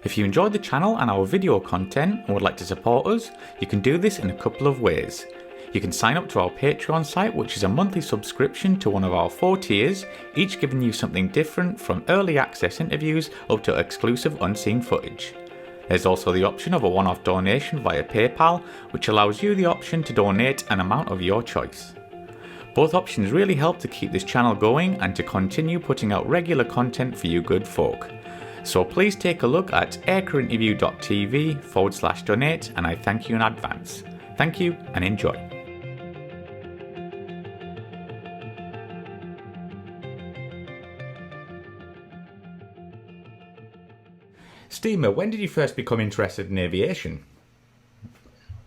If you enjoyed the channel and our video content and would like to support us, you can do this in a couple of ways. You can sign up to our Patreon site, which is a monthly subscription to one of our 4 tiers, each giving you something different from early access interviews up to exclusive unseen footage. There's also the option of a one-off donation via PayPal, which allows you the option to donate an amount of your choice. Both options really help to keep this channel going and to continue putting out regular content for you good folk. So please take a look at aircrewinterview.tv/donate, and I thank you in advance. Thank you and enjoy. Steamer, when did you first become interested in aviation?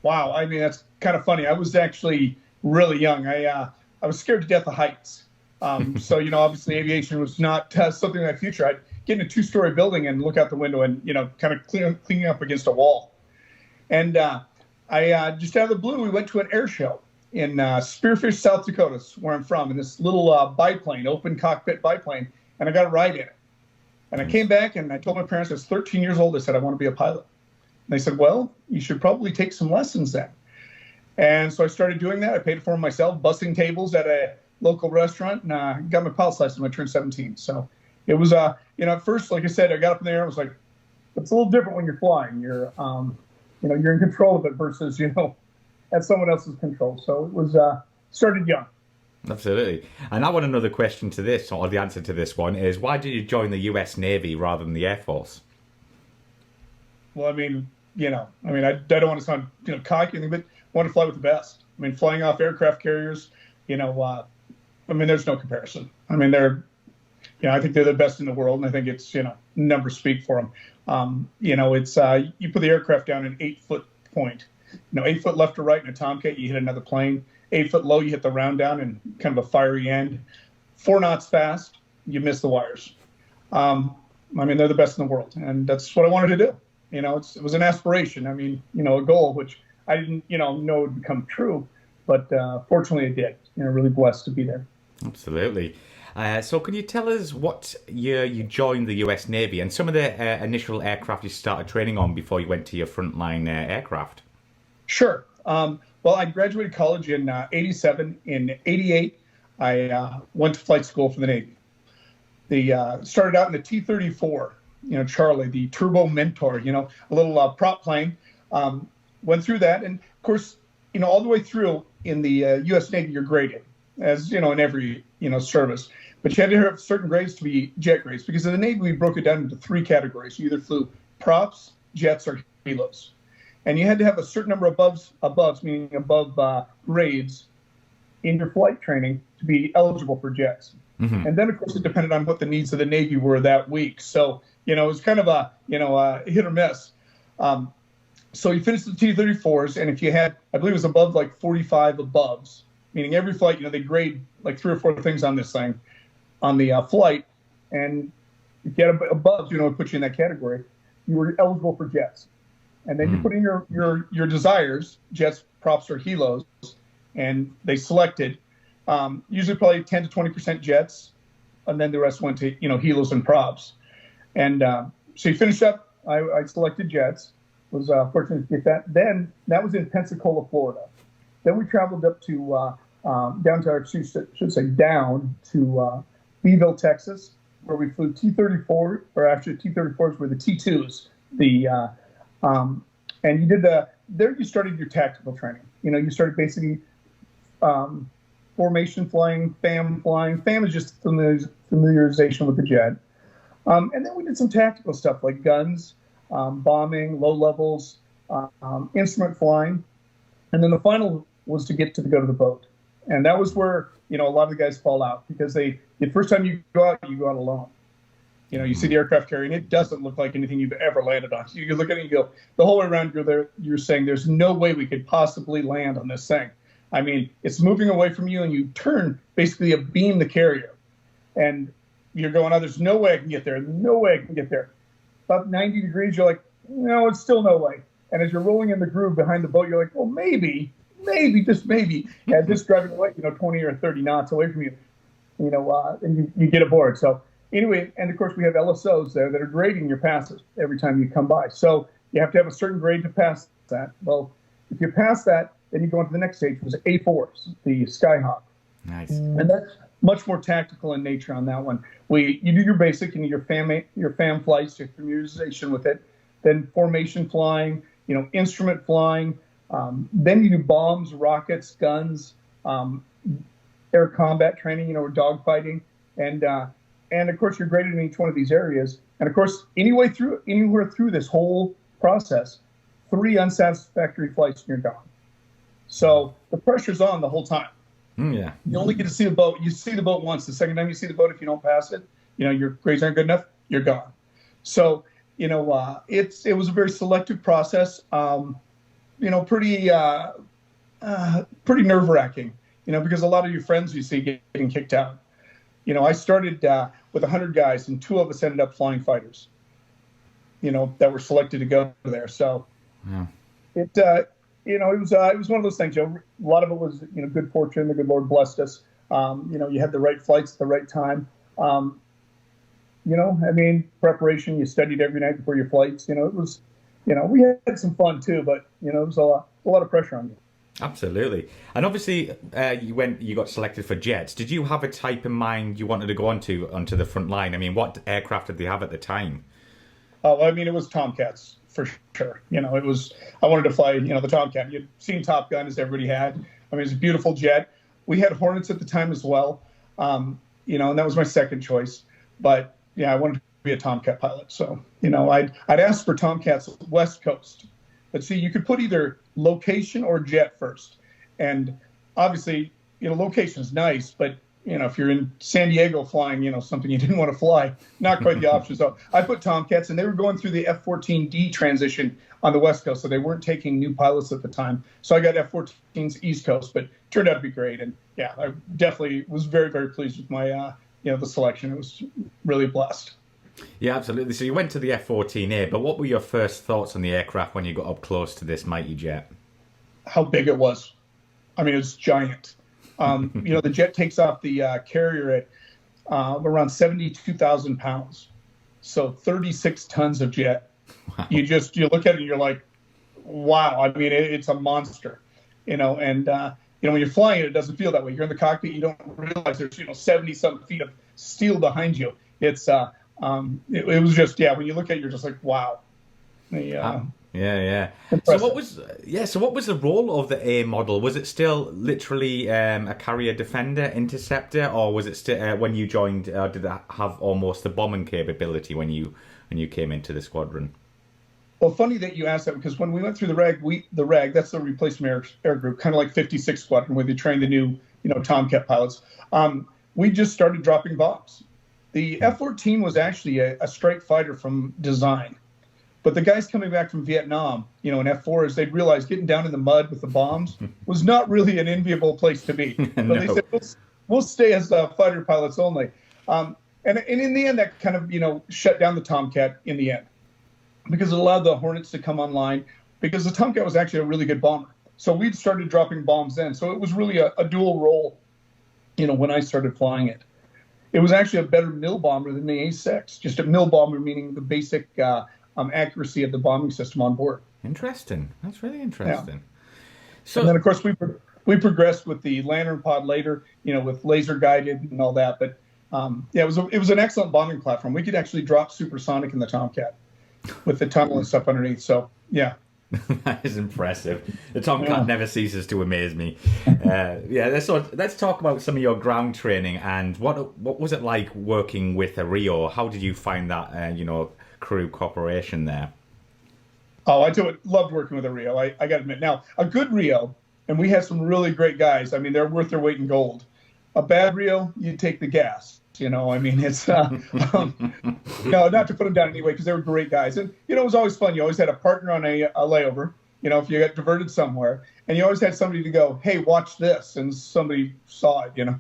Wow, I mean, that's kind of funny. I was actually really young. I was scared to death of heights. So, obviously aviation was not something in my future. I'd get in a 2-story building and look out the window and, kind of cleaning up against a wall. And I just out of the blue, we went to an air show in Spearfish, South Dakota, where I'm from, in this little biplane, open cockpit biplane, and I got a ride in it. And I came back and I told my parents I was 13 years old. I said, I want to be a pilot. And they said, well, you should probably take some lessons then. And so I started doing that. I paid for them myself, bussing tables at a local restaurant, and got my pilot's license when I turned 17. So it was, at first, like I said, I got up in the air. I was like, it's a little different when you're flying. You're, you're in control of it versus, at someone else's control. So it was, started young. Absolutely. And I want another question to this, or the answer to this one is, why did you join the US Navy rather than the Air Force? Well, I don't want to sound, cocky, but I want to fly with the best. I mean, flying off aircraft carriers, there's no comparison. I mean, I think they're the best in the world, and I think it's, numbers speak for them. It's, you put the aircraft down an 8-foot point, 8 foot left or right in a Tomcat, you hit another plane. 8 foot low, you hit the round down and kind of a fiery end. 4 knots fast, you miss the wires. They're the best in the world, and that's what I wanted to do. It was an aspiration. A goal which I didn't, know would become true, but fortunately it did. Really blessed to be there. Absolutely. So can you tell us what year you joined the US Navy and some of the initial aircraft you started training on before you went to your frontline aircraft? Sure. Well, I graduated college in 87. In 88, I went to flight school for the Navy. Started out in the T-34, Charlie, the Turbo Mentor, a little prop plane. Went through that. And, of course, all the way through in the U.S. Navy, you're graded, as, in every, service. But you had to have certain grades to be jet grades, because in the Navy, we broke it down into 3 categories. You either flew props, jets, or helos. And you had to have a certain number of aboves, meaning above grades, in your flight training to be eligible for jets. Mm-hmm. And then, of course, it depended on what the needs of the Navy were that week. So, it was kind of a hit or miss. So you finished the T-34s, and if you had, I believe it was above like 45 aboves, meaning every flight, they grade like 3 or 4 things on this thing, on the flight. And if you had aboves, it put you in that category, you were eligible for jets. And then you put in your desires, jets, props, or helos, and they selected usually probably 10 to 20% jets, and then the rest went to helos and props. And so you finished up. I selected jets. Was fortunate to get that. Then that was in Pensacola, Florida. Then we traveled up to down to Beeville, Texas, where we flew T-34, or actually T-34s were the T2s. And you did there you started your tactical training. You started basically formation flying, FAM flying. FAM is just familiarization with the jet. And then we did some tactical stuff like guns, bombing, low levels, instrument flying. And then the final was to go to the boat. And that was where, a lot of the guys fall out, because the first time you go out alone. You see the aircraft carrier, and it doesn't look like anything you've ever landed on. You look at it and you go, the whole way around, you're saying there's no way we could possibly land on this thing. It's moving away from you, and you turn basically a beam the carrier. And you're going, oh, there's no way I can get there. No way I can get there. About 90 degrees, you're like, no, it's still no way. And as you're rolling in the groove behind the boat, you're like, well, maybe, just maybe. And just driving away, 20 or 30 knots away from you, and you get aboard. So anyway, and of course we have LSOs there that are grading your passes every time you come by. So you have to have a certain grade to pass that. Well, if you pass that, then you go into the next stage, which is A4s, the Skyhawk. Nice. And that's much more tactical in nature on that one. You do your basic, you know, your FAM flights, your familiarization with it, then formation flying, you know, instrument flying. Then you do bombs, rockets, guns, air combat training, you know, or dogfighting, and of course you're graded in each one of these areas. And of course, anywhere through this whole process, 3 unsatisfactory flights and you're gone. So the pressure's on the whole time. Yeah. You only get to see the boat. You see the boat once. The second time you see the boat, if you don't pass it, you know, your grades aren't good enough, you're gone. So, you know, it was a very selective process. You know, pretty nerve-wracking, you know, because a lot of your friends you see getting kicked out. You know, I started with 100 guys, and 2 of us ended up flying fighters, you know, that were selected to go there. So you know, it was one of those things. You know, a lot of it was, you know, good fortune. The good Lord blessed us. You know, you had the right flights at the right time. You know, I mean, preparation. You studied every night before your flights. You know, it was, you know, we had some fun too, but you know, it was a lot of pressure on you. Absolutely. And obviously, you got selected for jets. Did you have a type in mind you wanted to go onto the front line? I mean, what aircraft did they have at the time? Oh, I mean, it was Tomcats for sure. You know, I wanted to fly, you know, the Tomcat. You'd seen Top Gun, as everybody had. I mean, it's a beautiful jet. We had Hornets at the time as well. You know, and that was my second choice. But yeah, I wanted to be a Tomcat pilot. So, you know, I'd asked for Tomcats West Coast. But see, you could put either location or jet first. And obviously, you know, location is nice, but, you know, if you're in San Diego flying, you know, something you didn't want to fly, not quite the option. So I put Tomcats, and they were going through the F-14D transition on the West Coast, so they weren't taking new pilots at the time. So I got F-14s East Coast, but turned out to be great. And yeah, I definitely was very, very pleased with my, you know, the selection. It was really blessed. Yeah, absolutely. So you went to the F-14A, but what were your first thoughts on the aircraft when you got up close to this mighty jet? How big it was. I mean, it was giant. You know, the jet takes off the carrier at around 72,000 pounds. So 36 tons of jet. Wow. You look at it and you're like, wow. I mean, it's a monster, you know, and, you know, when you're flying it doesn't feel that way. You're in the cockpit, you don't realize there's, you know, 70-some feet of steel behind you. It's, it was just, yeah, when you look at it, you're just like, wow. Yeah. So what was the role of the A model? Was it still literally a carrier defender interceptor, or was it still when you joined? Did it have almost the bombing capability when you came into the squadron? Well, funny that you asked that, because when we went through the reg, that's the replacement air group, kind of like 56 Squadron, where they train the new, you know, Tomcat pilots. We just started dropping bombs. The F-14 was actually a strike fighter from design. But the guys coming back from Vietnam, you know, in F-4s, they'd realized getting down in the mud with the bombs was not really an enviable place to be. No. So they said, we'll stay as fighter pilots only. And in the end, that kind of, you know, shut down the Tomcat in the end, because it allowed the Hornets to come online, because the Tomcat was actually a really good bomber. So we'd started dropping bombs then. So it was really a dual role, you know, when I started flying it. It was actually a better mill bomber than the A6, just a mill bomber, meaning the basic accuracy of the bombing system on board. Interesting. That's really interesting. Yeah. So, and then, of course, we progressed with the Lantern pod later, you know, with laser guided and all that. But yeah, it was an excellent bombing platform. We could actually drop supersonic in the Tomcat with the tunnel and stuff underneath. So yeah. That is impressive. The Tomcat never ceases to amaze me. Yeah, let's talk about some of your ground training, and what was it like working with a Rio? How did you find that, you know, crew cooperation there? Oh, I loved working with a Rio. I got to admit. Now, a good Rio, and we had some really great guys. I mean, they're worth their weight in gold. A bad Rio, you take the gas. You know, I mean, it's no, not to put them down anyway, because they were great guys. And, you know, it was always fun. You always had a partner on a layover, you know, if you got diverted somewhere. And you always had somebody to go, hey, watch this. And somebody saw it, you know.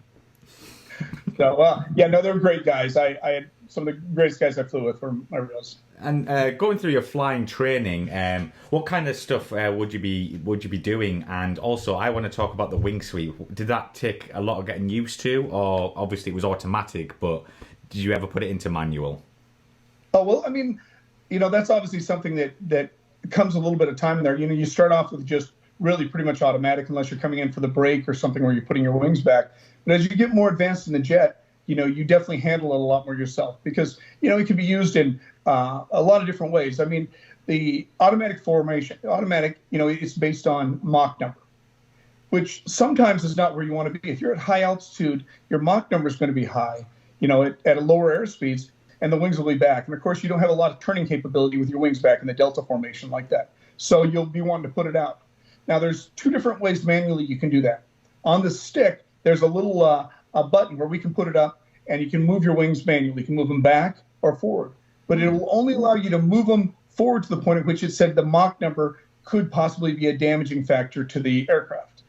So, yeah, no, they were great guys. I had some of the greatest guys I flew with were my Rios. And going through your flying training, what kind of stuff would you be doing? And also, I want to talk about the wing sweep. Did that take a lot of getting used to, or obviously it was automatic? But did you ever put it into manual? Oh, well, I mean, that's obviously something that comes a little bit of time in there. You start off with just really pretty much automatic unless you're coming in for the brake or something where you're putting your wings back. But as you get more advanced in the jet, you definitely handle it a lot more yourself because, it can be used in a lot of different ways. I mean, the automatic formation, it's based on Mach number, which sometimes is not where you want to be. If you're at high altitude, your Mach number is going to be high, at a lower airspeeds, and the wings will be back. And of course, you don't have a lot of turning capability with your wings back in the delta formation like that. So you'll be wanting to put it out. Now, there's two different ways manually you can do that. On the stick, there's a little a button where we can put it up, and you can move your wings manually. You can move them back or forward. But it will only allow you to move them forward to the point at which it said the Mach number could possibly be a damaging factor to the aircraft.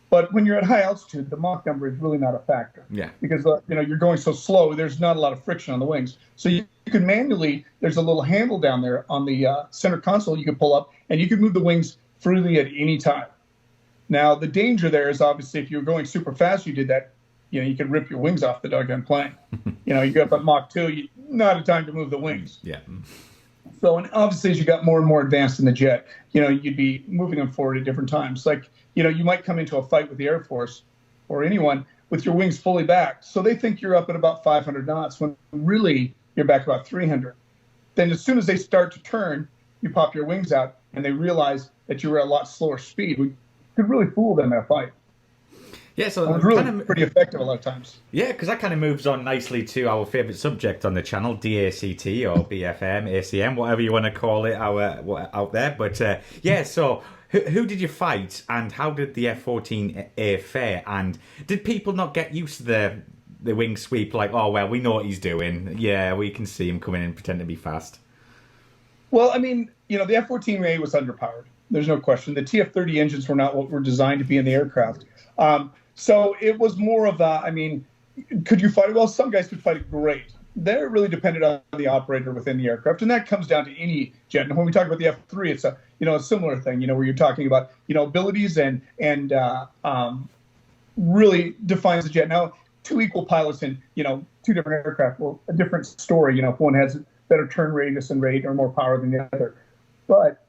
But when you're at high altitude, the Mach number is really not a factor. Yeah. Because you're going so slow, there's not a lot of friction on the wings. So you can manually, there's a little handle down there on the center console you can pull up, and you can move the wings freely at any time. Now, the danger there is obviously if you're going super fast, you did that, you could rip your wings off the doggone plane. You go up at Mach 2, not a time to move the wings. Yeah. So, and obviously, as you got more and more advanced in the jet, you'd be moving them forward at different times. Like, you might come into a fight with the Air Force or anyone with your wings fully back. So they think you're up at about 500 knots when really you're back about 300. Then as soon as they start to turn, you pop your wings out and they realize that you were at a lot slower speed. We could really fool them in a fight. Yeah, so it's really pretty effective a lot of times. Yeah, because that kind of moves on nicely to our favourite subject on the channel, DACT or BFM, ACM, whatever you want to call it out there. But so who did you fight and how did the F-14A fare? And did people not get used to the wing sweep like, oh, well, we know what he's doing. Yeah, we can see him coming in, pretend to be fast. Well, I mean, the F-14A was underpowered. There's no question. The TF-30 engines were not what were designed to be in the aircraft. So it was more of could you fight it? Well, some guys could fight it great. They're really dependent on the operator within the aircraft, and that comes down to any jet. And when we talk about the F-3, it's a similar thing, where you're talking about, abilities and really defines the jet. Now, two equal pilots in, two different aircraft, well, a different story, if one has better turn radius and rate or more power than the other. But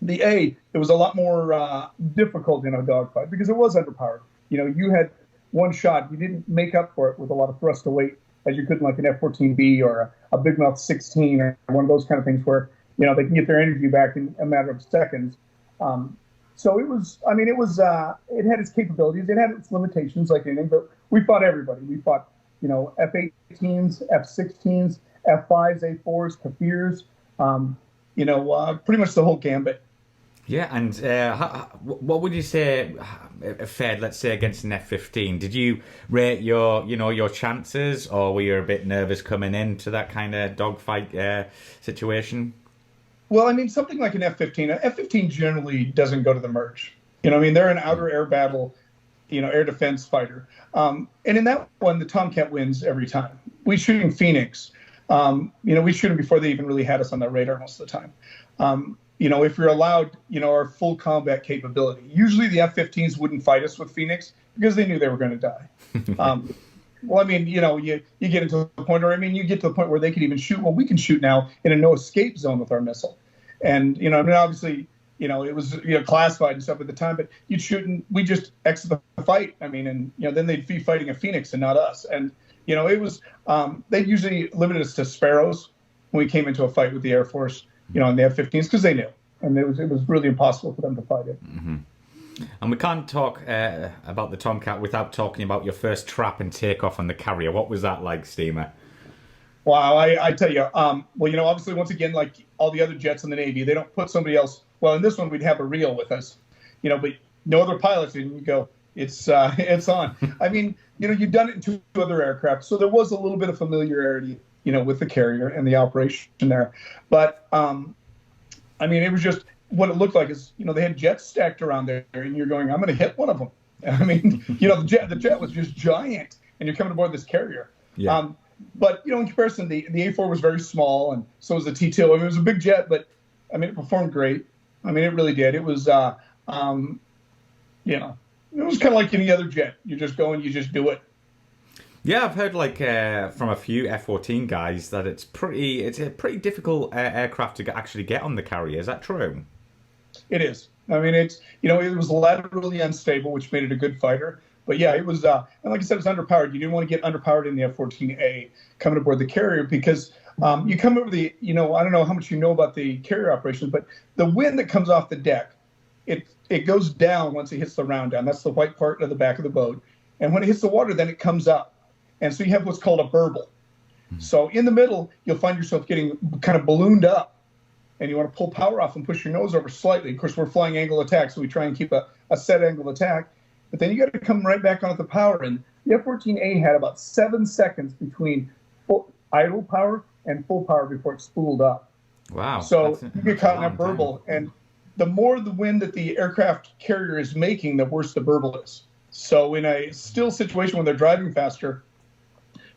the A, it was a lot more difficult in a dogfight because it was underpowered. You had one shot. You didn't make up for it with a lot of thrust to weight as you could in like an F-14B or a Big Mouth 16 or one of those kind of things where, they can get their energy back in a matter of seconds. So it had its capabilities. It had its limitations like anything, but we fought everybody. We fought, F-18s, F-16s, F-5s, A-4s, Kafirs, pretty much the whole gambit. Yeah, and what would you say fared, let's say, against an F-15? Did you rate your chances, or were you a bit nervous coming into that kind of dogfight situation? Well, I mean, something like an F-15. F-15 generally doesn't go to the merge. They're an outer air battle, air defense fighter. And in that one, the Tomcat wins every time. We shoot in Phoenix. We shoot them before they even really had us on their radar most of the time. If you're allowed, our full combat capability. Usually the F-15s wouldn't fight us with Phoenix because they knew they were going to die. Well, I mean, you get into the point, you get to the point where they could even shoot. Well, we can shoot now in a no escape zone with our missile. And, obviously, it was, classified and stuff at the time, but you'd shoot and we just exit the fight. And then they'd be fighting a Phoenix and not us. And, it was, they usually limited us to Sparrows when we came into a fight with the Air Force. And the F-15s because they knew, and it was really impossible for them to fight it. Mm-hmm. And we can't talk about the Tomcat without talking about your first trap and takeoff on the carrier. What was that like, Steamer? Wow, I tell you, obviously, once again, like all the other jets in the Navy, they don't put somebody else. Well, in this one, we'd have a reel with us, but no other pilots, and you go, it's on. I mean, you've done it in two other aircraft, so there was a little bit of familiarity with the carrier and the operation there. But, it was just what it looked like is, they had jets stacked around there and you're going, I'm going to hit one of them. I mean, the jet was just giant and you're coming aboard this carrier. Yeah. But, in comparison, the A4 was very small and so was the T2. It was a big jet, but, it performed great. It really did. It was, it was kind of like any other jet. You just go and you just do it. Yeah, I've heard like from a few F-14 guys that it's a pretty difficult aircraft to actually get on the carrier. Is that true? It is. I mean, it's, it was laterally unstable, which made it a good fighter. But yeah, it was, and like I said, it was underpowered. You didn't want to get underpowered in the F-14A coming aboard the carrier because you come over I don't know how much you know about the carrier operations, but the wind that comes off the deck, it goes down once it hits the round down. That's the white part of the back of the boat. And when it hits the water, then it comes up. And so you have what's called a burble. So in the middle, you'll find yourself getting kind of ballooned up, and you want to pull power off and push your nose over slightly. Of course, we're flying angle attack, so we try and keep a set angle attack. But then you got to come right back on at the power. And the F-14A had about 7 seconds between full idle power and full power before it spooled up. Wow. So you get caught in a burble. And the more the wind that the aircraft carrier is making, the worse the burble is. So in a still situation when they're driving faster,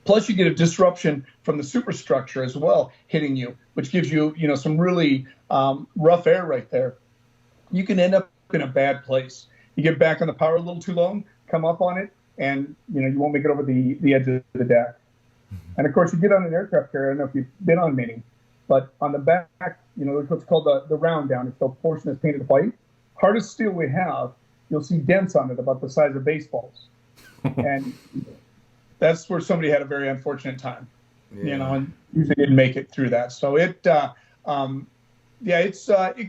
plus you get a disruption from the superstructure as well hitting you, which gives you, some really rough air right there. You can end up in a bad place. You get back on the power a little too long, come up on it, and you won't make it over the edge of the deck. And of course, you get on an aircraft carrier. I don't know if you've been on many, but on the back, there's what's called the round down. It's the portion that's painted white. Hardest steel we have, you'll see dents on it about the size of baseballs. And that's where somebody had a very unfortunate time, and usually didn't make it through that. So it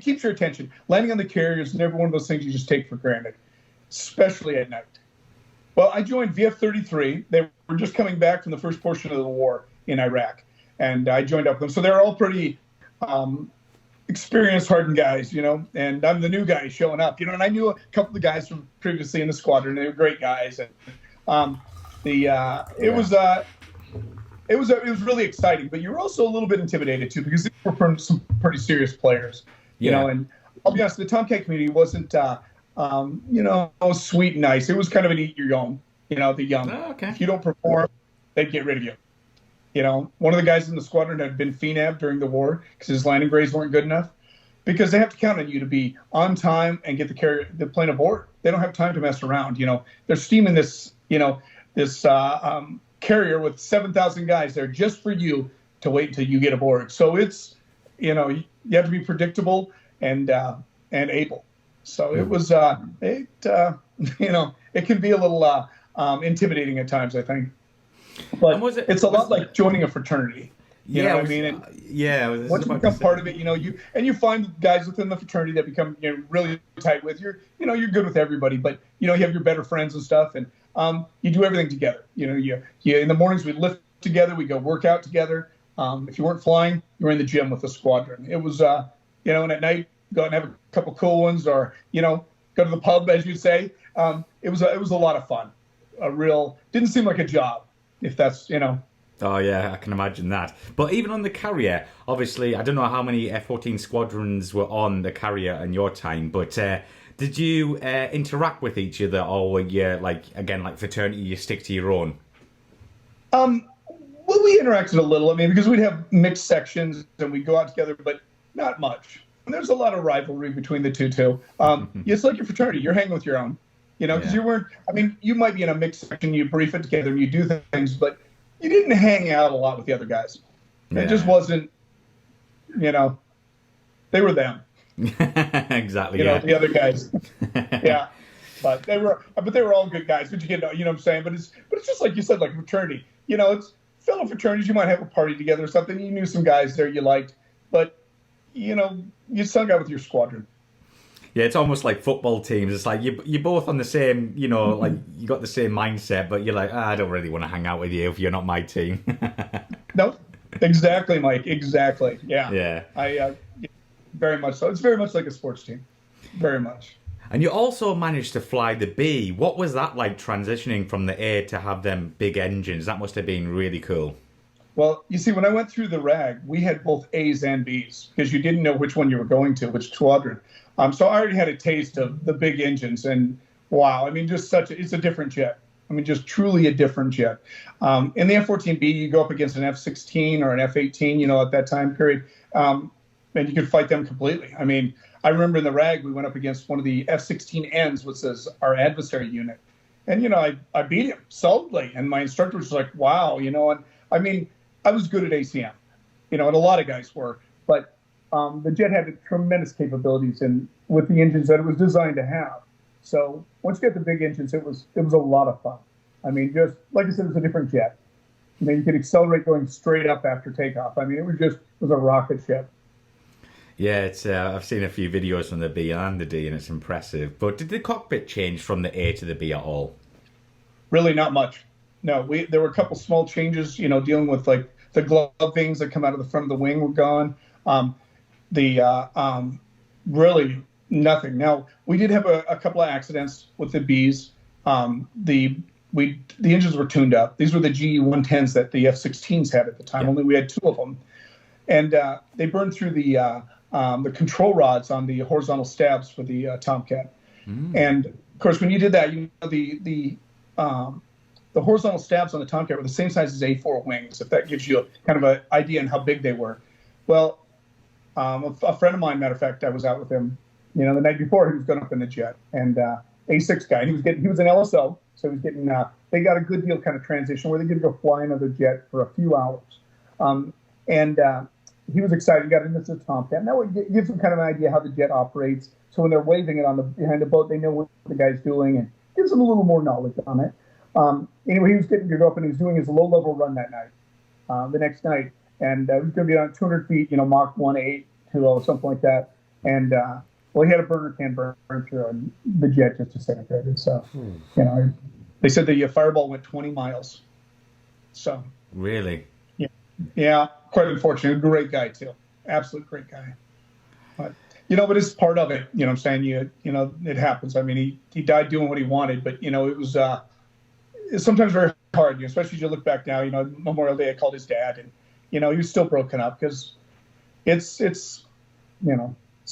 keeps your attention. Landing on the carrier is never one of those things you just take for granted, especially at night. Well, I joined VF-33. They were just coming back from the first portion of the war in Iraq, and I joined up with them. So they're all pretty experienced, hardened guys, and I'm the new guy showing up, and I knew a couple of guys from previously in the squadron. They were great guys, and it was really exciting, but you were also a little bit intimidated too because they were from some pretty serious players, and I'll be honest, the Tomcat community wasn't, sweet and nice. It was kind of an eat your own, the young. Oh, okay. If you don't perform, they'd get rid of you. One of the guys in the squadron had been FNAB during the war because his landing grades weren't good enough because they have to count on you to be on time and get the plane aboard. They don't have time to mess around. They're steaming this, this carrier with 7,000 guys there just for you to wait until you get aboard. So it's, you have to be predictable and able. So it was, it can be a little intimidating at times, I think. But it's a lot like joining a fraternity. You know what I mean? Once you become part of it, you find guys within the fraternity that become really tight with. You're good with everybody, but you have your better friends and stuff, and you do everything together. You in the mornings we lift together, we go work out together. If you weren't flying, you were in the gym with the squadron. It was and at night go out and have a couple cool ones, or go to the pub, as you say. It was a lot of fun. Didn't seem like a job, if that's Oh yeah, I can imagine that. But even on the carrier, obviously, I don't know how many F-14 squadrons were on the carrier in your time, but did you interact with each other, or were you like fraternity, you stick to your own? Well, we interacted a little. I mean, because we'd have mixed sections and we'd go out together, but not much. And there's a lot of rivalry between the two too. It's like your fraternity. You're hanging with your own, because you weren't. I mean, you might be in a mixed section, you brief it together, and you do things, but you didn't hang out a lot with the other guys. It just wasn't, they were them. Exactly. The other guys. Yeah. But they were all good guys. But you get, what I'm saying? But it's just like you said, like fraternity. It's fellow fraternities. You might have a party together or something. You knew some guys there you liked, but you sung out with your squadron. Yeah, it's almost like football teams. It's like you're both on the same, like you got the same mindset, but you're like, I don't really want to hang out with you if you're not my team. No, exactly, Mike. Exactly. Yeah. Yeah. I very much so. It's very much like a sports team. Very much. And you also managed to fly the B. What was that like, transitioning from the A to have them big engines? That must have been really cool. Well, you see, when I went through the RAG, we had both A's and B's because you didn't know which one you were going to, which squadron. So I already had a taste of the big engines, and wow, I mean, it's a different jet. I mean, just truly a different jet. In the F-14B, you go up against an F-16 or an F-18, at that time period, and you could fight them completely. I mean, I remember in the RAG, we went up against one of the F-16Ns, which is our adversary unit, And, I beat him solidly. And my instructor was like, wow, and I mean, I was good at ACM, and a lot of guys were, but the jet had tremendous capabilities and with the engines that it was designed to have. So once you get the big engines, it was a lot of fun. I mean, just like I said, it was a different jet. You could accelerate going straight up after takeoff. I mean, it was a rocket ship. Yeah, it's. I've seen a few videos from the B and the D, and it's impressive. But did the cockpit change from the A to the B at all? Really, not much. No, there were a couple small changes. Dealing with like the glove things that come out of the front of the wing were gone. Really nothing. Now we did have a couple of accidents with the Bs. The engines were tuned up. These were the GE-110s that the F-16s had at the time. Yeah. Only we had two of them, and they burned through the control rods on the horizontal stabs for the Tomcat. And of course, when you did that, the horizontal stabs on the Tomcat were the same size as A4 wings. If that gives you kind of an idea on how big they were. Well, a friend of mine, matter of fact, I was out with him, the night before. He was going up in the jet, and A6 guy. He was an LSO, so he was getting. They got a good deal kind of transition where they could go fly another jet for a few hours, and he was excited. He got into the Tomcat. Now it gives them kind of an idea how the jet operates. So when they're waving it behind the boat, they know what the guy's doing, and gives them a little more knowledge on it. Anyway, he was getting geared up, and he was doing his low-level run that night, the next night, and he was going to be on 200 feet, Mach 1.8, 2.0, something like that, and he had a burner can burn through, and the jet just disintegrated. So, they said the fireball went 20 miles. So really, yeah, quite unfortunate. Great guy too, absolute great guy. But but it's part of it. I'm saying it happens. I mean, he died doing what he wanted, but it was it's sometimes very hard, especially as you look back now. Memorial Day, I called his dad, and he was still broken up because it's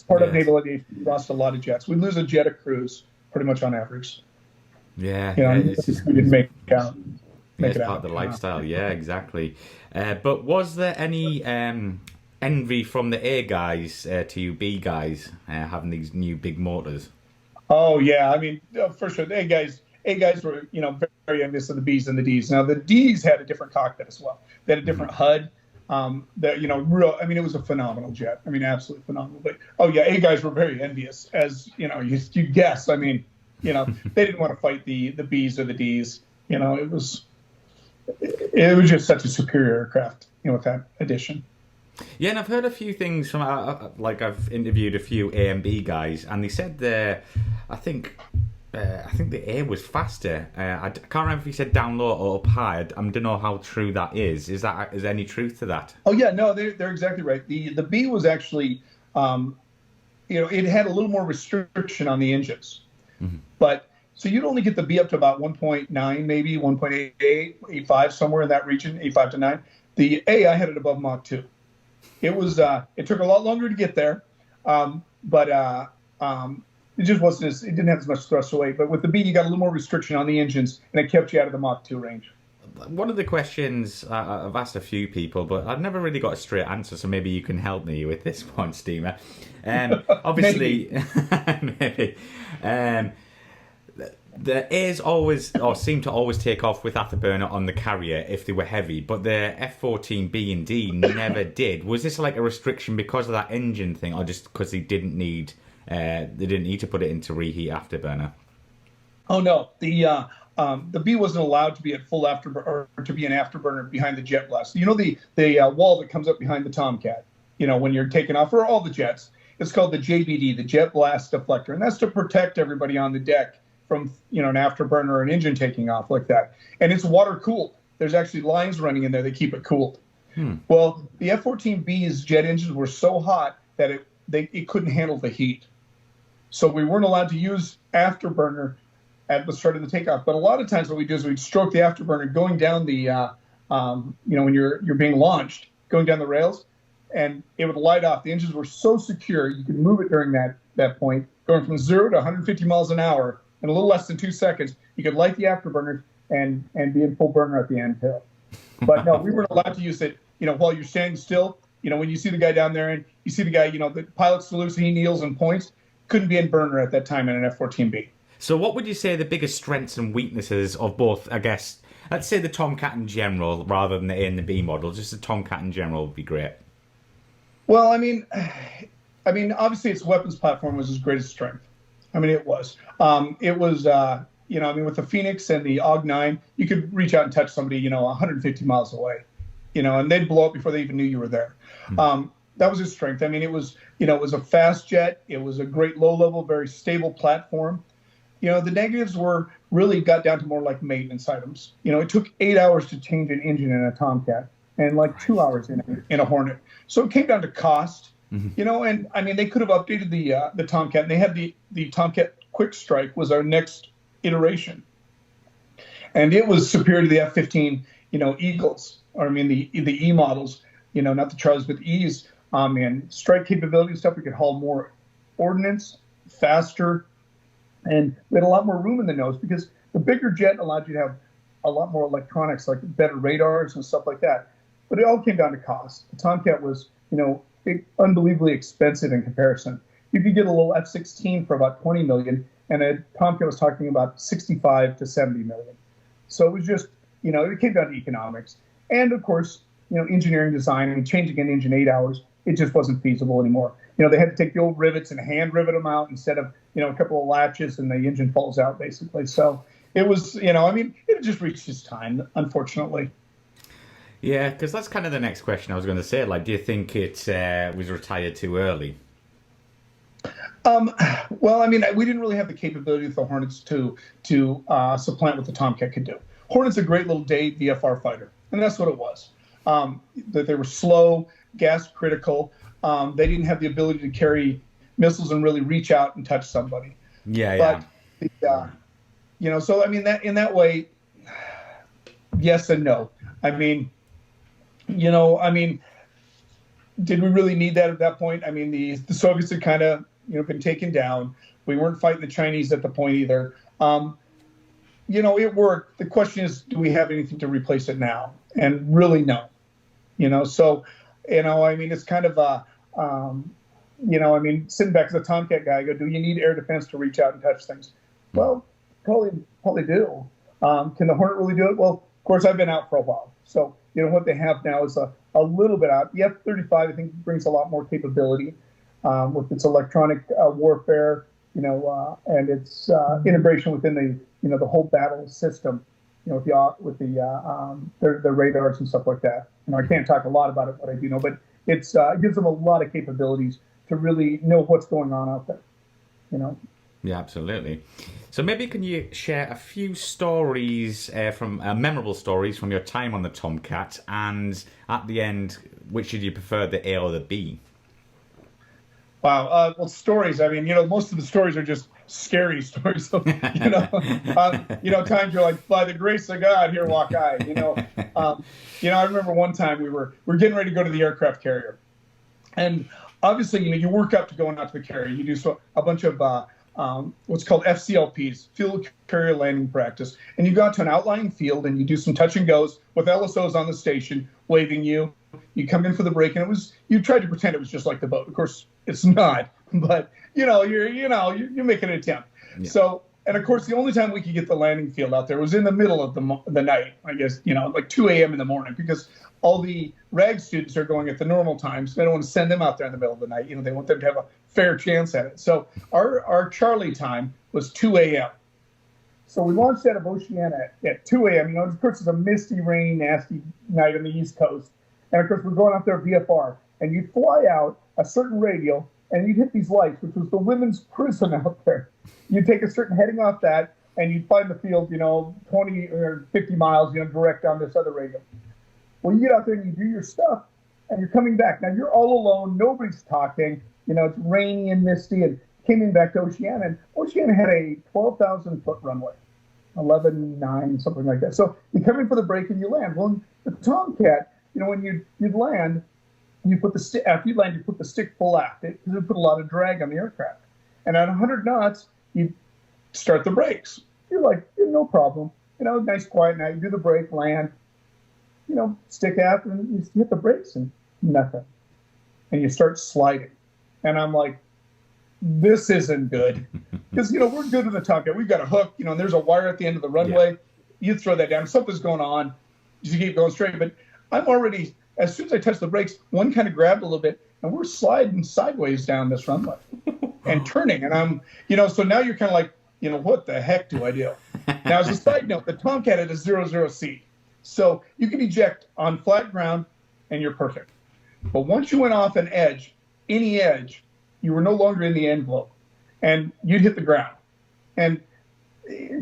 part of naval aviation. We lost a lot of jets. We lose a jet a cruise pretty much on average. Yeah, we didn't make it out. It's part of the lifestyle. Yeah, exactly. But was there any envy from the A guys to you B guys having these new big motors? Oh yeah, I mean, for sure, the A guys were very envious of the Bs and the Ds. Now the Ds had a different cockpit as well. They had a different HUD. It was a phenomenal jet. I mean, absolutely phenomenal. But A guys were very envious, as you guess. I mean, they didn't want to fight the Bs or the Ds. It was just such a superior aircraft, with that addition. Yeah, and I've heard a few things from I've interviewed a few A and B guys, and they said I think the A was faster. I can't remember if he said down low or up high. I don't know how true that is. Is there any truth to that? Oh yeah, no, they're exactly right. The B was actually, it had a little more restriction on the engines, but so you'd only get the B up to about 1.9, maybe 1.88, 85, somewhere in that region, 85 to 9. The A, I had it above Mach 2. It was it took a lot longer to get there, but it just wasn't it didn't have as much thrust away. But with the B, you got a little more restriction on the engines, and it kept you out of the Mach 2 range. One of the questions I've asked a few people, but I've never really got a straight answer, so maybe you can help me with this one, Steamer. Obviously, maybe. The A's always, or seem to always take off with afterburner on the carrier if they were heavy, but the F-14 B and D never did. Was this like a restriction because of that engine thing, or just because they didn't need to put it into reheat afterburner? Oh no, the B wasn't allowed to be at full afterburner, or to be an afterburner behind the jet blast. The wall that comes up behind the Tomcat. When you're taking off, for all the jets, it's called the JBD, the Jet Blast Deflector, and that's to protect everybody on the deck from an afterburner or an engine taking off like that. And it's water cooled. There's actually lines running in there that keep it cooled. Well, the F-14B's jet engines were so hot that it couldn't handle the heat. So we weren't allowed to use afterburner at the start of the takeoff. But a lot of times what we do is we'd stroke the afterburner going down the, when you're being launched, going down the rails, and it would light off. The engines were so secure, you could move it during that point, going from 0 to 150 miles an hour in a little less than 2 seconds. You could light the afterburner and be in full burner at the end too. But no, we weren't allowed to use it, while you're standing still. When you see the guy down there and you see the guy, the pilot salutes and he kneels and points, couldn't be in burner at that time in an F-14B. So what would you say are the biggest strengths and weaknesses of both, I guess, let's say the Tomcat in general rather than the A and the B model, just the Tomcat in general would be great. Well, obviously its weapons platform was its greatest strength. I mean, it was. With the Phoenix and the AUG-9, you could reach out and touch somebody, 150 miles away, and they'd blow up before they even knew you were there. That was its strength. I mean, it was a fast jet. It was a great low-level, very stable platform. The negatives really got down to more like maintenance items. It took 8 hours to change an engine in a Tomcat and like 2 hours in a Hornet. So it came down to cost. And I mean, they could have updated the Tomcat, and they had the Tomcat Quick Strike was our next iteration, and it was superior to the F-15, Eagles, or I mean the E models, not the Charlies but E's, and strike capability and stuff. We could haul more ordnance faster, and we had a lot more room in the nose because the bigger jet allowed you to have a lot more electronics, like better radars and stuff like that. But it all came down to cost. The Tomcat was, unbelievably expensive in comparison. You could get a little F-16 for about 20 million, and a Tomcat was talking about 65 to 70 million. So it was just, it came down to economics. And of course, engineering design. I mean, changing an engine 8 hours, it just wasn't feasible anymore. They had to take the old rivets and hand rivet them out instead of, a couple of latches, and the engine falls out basically. So it was, it had just reached its time, unfortunately. Yeah, because that's kind of the next question I was going to say. Like, do you think it was retired too early? Well, I mean, we didn't really have the capability with the Hornets to supplant what the Tomcat could do. Hornet's a great little day VFR fighter, and that's what it was. That they were slow, gas critical. They didn't have the ability to carry missiles and really reach out and touch somebody. Yeah, But, so I mean, that in that way, yes and no. I mean, did we really need that at that point? I mean, the Soviets had kind of, been taken down. We weren't fighting the Chinese at the point either. It worked. The question is, do we have anything to replace it now? And really, no. So, it's kind of sitting back as a Tomcat guy, I go, do you need air defense to reach out and touch things? Well, probably do. Can the Hornet really do it? Well, of course, I've been out for a while. So, what they have now is a little bit out. The F-35, I think, brings a lot more capability with its electronic warfare, and its integration within the whole battle system, with the radars and stuff like that. I can't talk a lot about it, but I do know. But it gives them a lot of capabilities to really know what's going on out there, Yeah, absolutely. So maybe can you share a few stories from memorable stories from your time on the Tomcat, and at the end, which did you prefer, the A or the B? Wow. Well, stories. I mean, most of the stories are just scary stories. So, times you're like, by the grace of God, here walk I. I remember one time we're getting ready to go to the aircraft carrier, and obviously, you work up to going out to the carrier. You do a bunch of what's called FCLPs, field carrier landing practice, and you go out to an outlying field and you do some touch and goes with LSOs on the station waving you. You come in for the break, and you tried to pretend it was just like the boat. Of course, it's not, but you're making an attempt. Yeah. So, and of course, the only time we could get the landing field out there was in the middle of the night. I guess like 2 a.m. in the morning, because all the RAG students are going at the normal times. They don't want to send them out there in the middle of the night. They want them to have a fair chance at it. So our Charlie time was 2 a.m. So we launched out of Oceana at 2 a.m. Of course, it's a misty, rainy, nasty night on the East Coast. And of course, we're going out there VFR, and you'd fly out a certain radial, and you'd hit these lights, which was the women's prison out there. You'd take a certain heading off that, and you'd find the field, 20 or 50 miles, direct down this other radial. Well, you get out there and you do your stuff, and you're coming back. Now, you're all alone. Nobody's talking. It's rainy and misty, and came back to Oceana, and Oceana had a 12,000-foot runway, 11.9, something like that. So you come in for the break, and you land. Well, the Tomcat, when you'd land, after you land, you put the stick full aft, because it put a lot of drag on the aircraft. And at 100 knots, you start the brakes. You're like, no problem. Nice quiet night. You do the brake, land, stick aft, and you hit the brakes, and nothing. And you start sliding. And I'm like, this isn't good. Because, we're good in the Tomcat. We've got a hook, and there's a wire at the end of the runway. Yeah. You throw that down. Something's going on. You keep going straight. But I'm already, as soon as I touch the brakes, one kind of grabbed a little bit, and we're sliding sideways down this runway and turning. And I'm, so now you're kind of like, what the heck do I do? Now, as a side note, the Tomcat had a 00 seat. So you can eject on flat ground, and you're perfect. But once you went off an edge, any edge, you were no longer in the envelope, and you'd hit the ground. And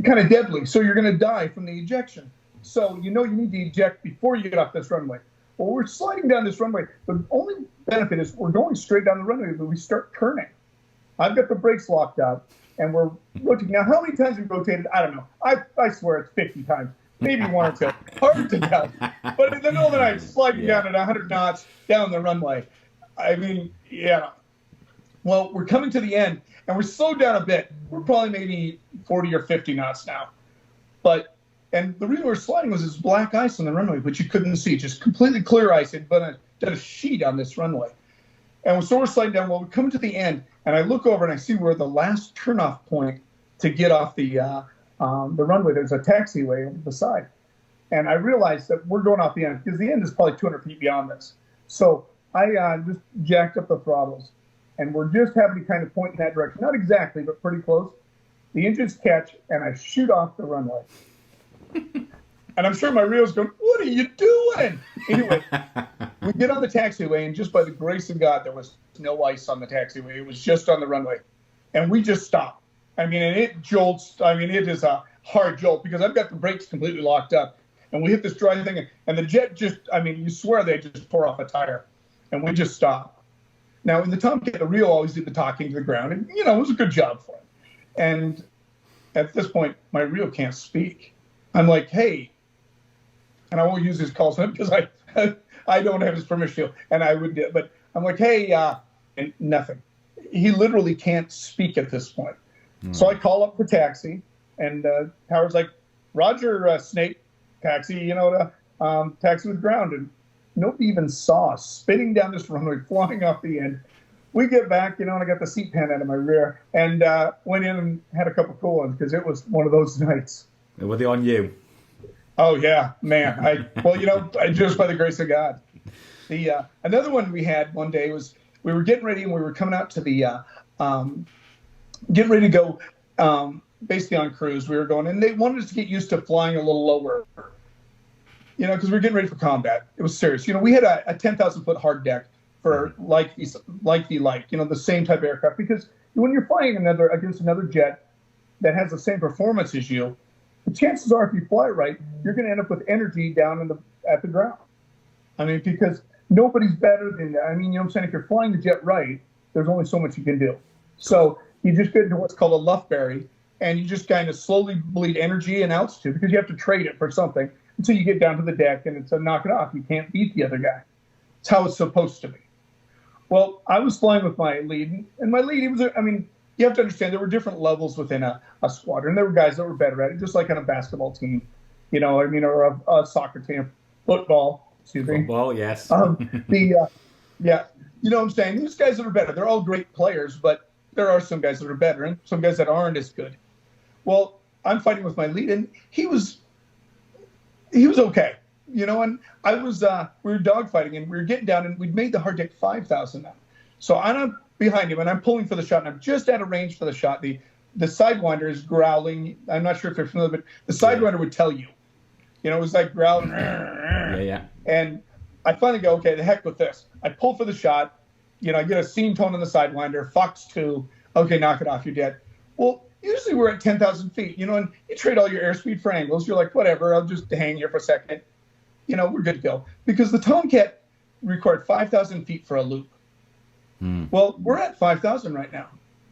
kind of deadly. So you're going to die from the ejection. So you need to eject before you get off this runway. Well, we're sliding down this runway. The only benefit is we're going straight down the runway, but we start turning. I've got the brakes locked up, and we're rotating. Now, how many times we rotated? I don't know. I swear it's 50 times. Maybe one or two. Hard to tell. But in the middle of the night, sliding down at 100 knots down the runway. I mean, yeah. Well, we're coming to the end, and we're slowed down a bit. We're probably maybe 40 or 50 knots now. And the reason we're sliding was this black ice on the runway, which you couldn't see, just completely clear ice. It had done a sheet on this runway. And so we're sliding down. Well, we come to the end, and I look over, and I see where the last turnoff point to get off the runway, there's a taxiway over the side. And I realized that we're going off the end, because the end is probably 200 feet beyond this. So I just jacked up the throttles, and we're just having to kind of point in that direction. Not exactly, but pretty close. The engines catch, and I shoot off the runway. And I'm sure my reel's going, what are you doing? Anyway, we get on the taxiway, and just by the grace of God, there was no ice on the taxiway. It was just on the runway. And we just stopped. I mean, and it jolts. I mean, it is a hard jolt, because I've got the brakes completely locked up. And we hit this dry thing, and the jet just, I mean, you swear they just tore off a tire. And we just stopped. Now, in the Tomcat, the reel always did the talking to the ground, and, it was a good job for him. And at this point, my reel can't speak. I'm like, hey, and I won't use his call sign because I don't have his permission, and I would, but I'm like, hey, and nothing. He literally can't speak at this point. So I call up the taxi, and Howard's like, Roger, Snake, taxi, taxi with ground. And nobody even saw us spinning down this runway, flying off the end. We get back, and I got the seat pan out of my rear, and went in and had a couple cool ones, because it was one of those nights. Were they on you? Oh, yeah, man. Just by the grace of God. Another one we had one day was, we were getting ready, and we were coming out to the, getting ready to go basically on cruise. We were going, and they wanted us to get used to flying a little lower, because we were getting ready for combat. It was serious. We had a 10,000-foot hard deck for like the same type of aircraft, because when you're flying against another jet that has the same performance as you, the chances are, if you fly right, you're going to end up with energy down at the ground. I mean, because nobody's better than that. I mean, what I'm saying? If you're flying the jet right, there's only so much you can do. So you just get into what's called a luftberry, and you just kind of slowly bleed energy and altitude, because you have to trade it for something until you get down to the deck, and it's a knock it off. You can't beat the other guy. It's how it's supposed to be. Well, I was flying with my lead, and my lead, you have to understand, there were different levels within a squadron. There were guys that were better at it, just like on a basketball team, or a soccer team, football, excuse me. Football, yes. Yeah, you know what I'm saying? These guys that are better, they're all great players, but there are some guys that are better and some guys that aren't as good. Well, I'm fighting with my lead, and he was okay, and I was, we were dogfighting, and we were getting down, and we'd made the hard deck 5,000 now. So I'm behind him, and I'm pulling for the shot, and I'm just out of range for the shot. The Sidewinder is growling. I'm not sure if you're familiar, but the Sidewinder would tell you. It was like growling. Yeah. And I finally go, okay, the heck with this. I pull for the shot. I get a scene tone on the Sidewinder. Fox 2. Okay, knock it off. You're dead. Well, usually we're at 10,000 feet, and you trade all your airspeed for angles. You're like, whatever, I'll just hang here for a second. We're good to go. Because the Tomcat required 5,000 feet for a loop. Well, we're at 5,000 right now.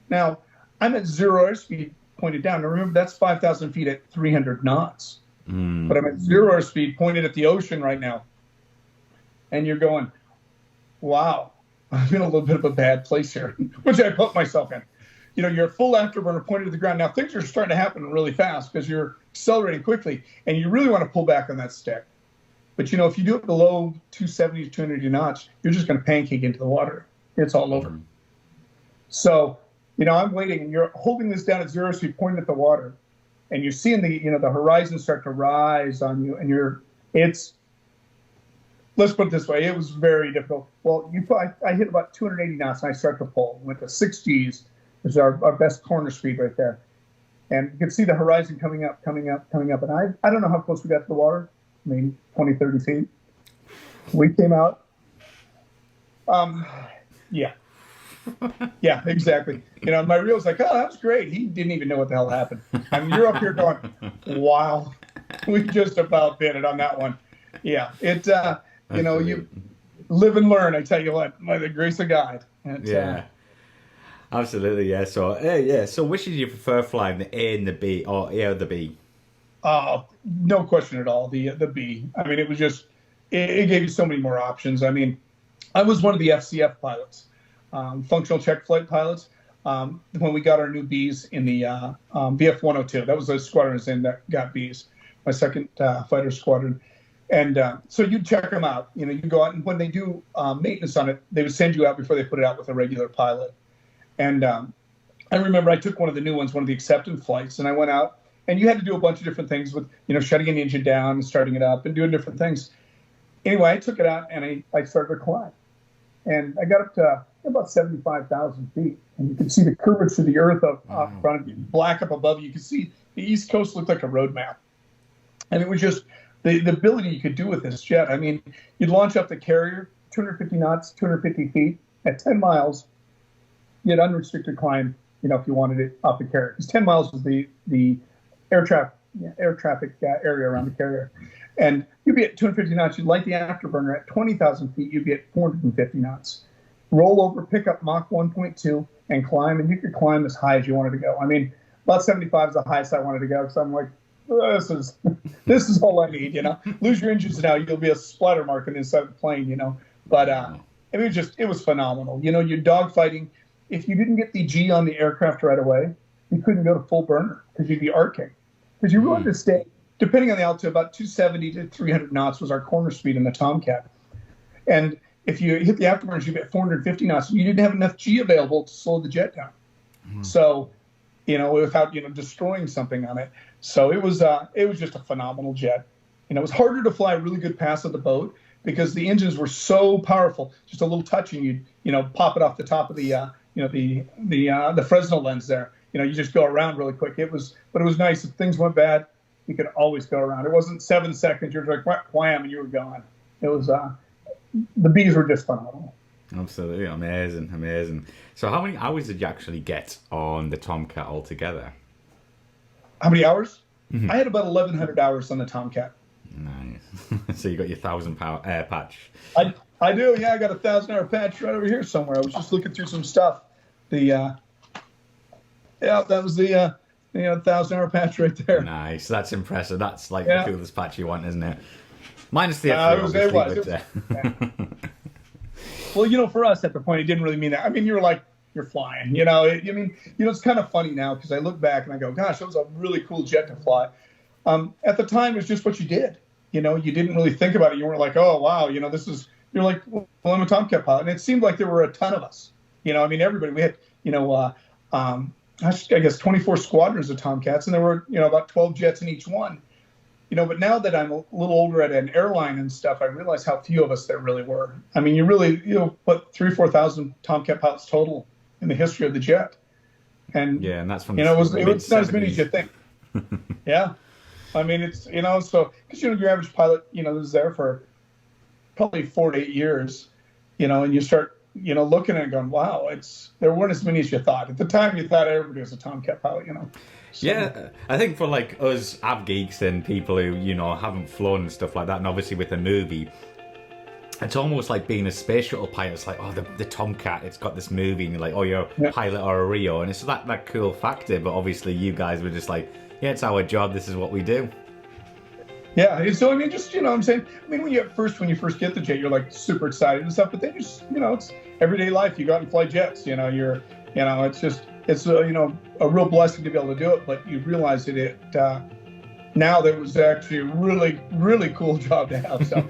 Now, I'm at 0 airspeed pointed down. Now, remember, that's 5,000 feet at 300 knots. But I'm at 0 airspeed pointed at the ocean right now. And you're going, wow, I'm in a little bit of a bad place here, which I put myself in. You're full afterburner pointed to the ground. Now, things are starting to happen really fast because you're accelerating quickly, and you really want to pull back on that stick. But, if you do it below 270 to 280 knots, you're just going to pancake into the water. It's all over. So I'm waiting, and you're holding this down at 0, so you point at the water, and you're seeing the horizon start to rise on you, and let's put it this way, it was very difficult. Well, I hit about 280 knots, and I start to pull. Went to 6 Gs, which is our best corner speed right there. And you can see the horizon coming up. And I don't know how close we got to the water, maybe 20, 30 feet. We came out. Yeah. Yeah, exactly. My reel was like, oh, that was great. He didn't even know what the hell happened. I mean, you're up here going, wow, we just about bit it on that one. Yeah, you live and learn, I tell you what, by the grace of God. Yeah. Absolutely, yeah. So, So, which did you prefer flying, the A and the B, or A or the B? No question at all. The B. I mean, it was just it gave you so many more options. I mean, I was one of the FCF pilots, functional check flight pilots. When we got our new Bs in the BF 102, that was the squadron I was in that got Bs, my second fighter squadron. And so you'd check them out. You go out, and when they do maintenance on it, they would send you out before they put it out with a regular pilot. And I remember I took one of the new ones, one of the acceptance flights, and I went out, and you had to do a bunch of different things with, shutting an engine down and starting it up and doing different things. Anyway, I took it out, and I started to climb. And I got up to about 75,000 feet, and you could see the curvature of the earth up front of you, black up above you. You could see the East Coast looked like a road map. And it was just the ability you could do with this jet. I mean, you'd launch up the carrier, 250 knots, 250 feet, at 10 miles, you had unrestricted climb, if you wanted it off the carrier. Because 10 miles was the air traffic area around the carrier. And you'd be at 250 knots. You'd light the afterburner at 20,000 feet. You'd be at 450 knots. Roll over, pick up Mach 1.2, and climb. And you could climb as high as you wanted to go. I mean, about 75 is the highest I wanted to go. So I'm like, this is all I need. Lose your engines now, you'll be a splatter mark on the inside of the plane. But it was phenomenal. You're dogfighting. If you didn't get the G on the aircraft right away, you couldn't go to full burner because you'd be arcing. Because you wanted to stay, depending on the altitude, about 270 to 300 knots was our corner speed in the Tomcat. And if you hit the afterburners, you'd be at 450 knots. You didn't have enough G available to slow the jet down. So, without, destroying something on it. So it was just a phenomenal jet. It was harder to fly a really good pass of the boat because the engines were so powerful. Just a little touch and you'd pop it off the top of the the Fresnel lens there. You just go around really quick. But it was nice. If things went bad, you could always go around. It wasn't 7 seconds. You're like wham, and you were gone. It was the Bs were just phenomenal. Absolutely amazing. So how many hours did you actually get on the Tomcat altogether? How many hours? Mm-hmm. I had about 1,100 hours on the Tomcat. Nice. So you got your 1,000 air patch. I do, yeah. I got a 1,000-hour patch right over here somewhere. I was just looking through some stuff. That was the 1,000-hour patch right there. Nice. That's impressive. That's like the coolest patch you want, isn't it? Minus the F3, Well, for us at the point, it didn't really mean that. I mean, you're flying. It's kind of funny now because I look back and I go, gosh, that was a really cool jet to fly. At the time, it was just what you did. You didn't really think about it. You weren't like, oh, wow, you're like, well, I'm a Tomcat pilot. And it seemed like there were a ton of us. Everybody, we had, I guess 24 squadrons of Tomcats, and there were, about 12 jets in each one. But now that I'm a little older at an airline and stuff, I realize how few of us there really were. I mean, you really, put 3,000 or 4,000 Tomcat pilots total in the history of the jet. And, and that's from it was not as many as you think. Yeah. I mean, it's, so, because, your average pilot, is there for probably 4 to 8 years, and you start, looking at it and going, wow, there weren't as many as you thought. At the time, you thought everybody was a Tomcat pilot, So. Yeah, I think for like us av geeks and people who, haven't flown and stuff like that, and obviously with a movie, it's almost like being a space shuttle pilot. It's like, oh, the Tomcat, it's got this movie, and you're like, oh, you're a pilot or a Rio, and it's that cool factor, but obviously you guys were just like, yeah, it's our job, this is what we do. Yeah, so I mean, just, what I'm saying, I mean, when you first get the jet, you're like super excited and stuff, but then just, it's everyday life. You go out and fly jets, it's a real blessing to be able to do it, but you realize that now that was actually a really, really cool job to have. So,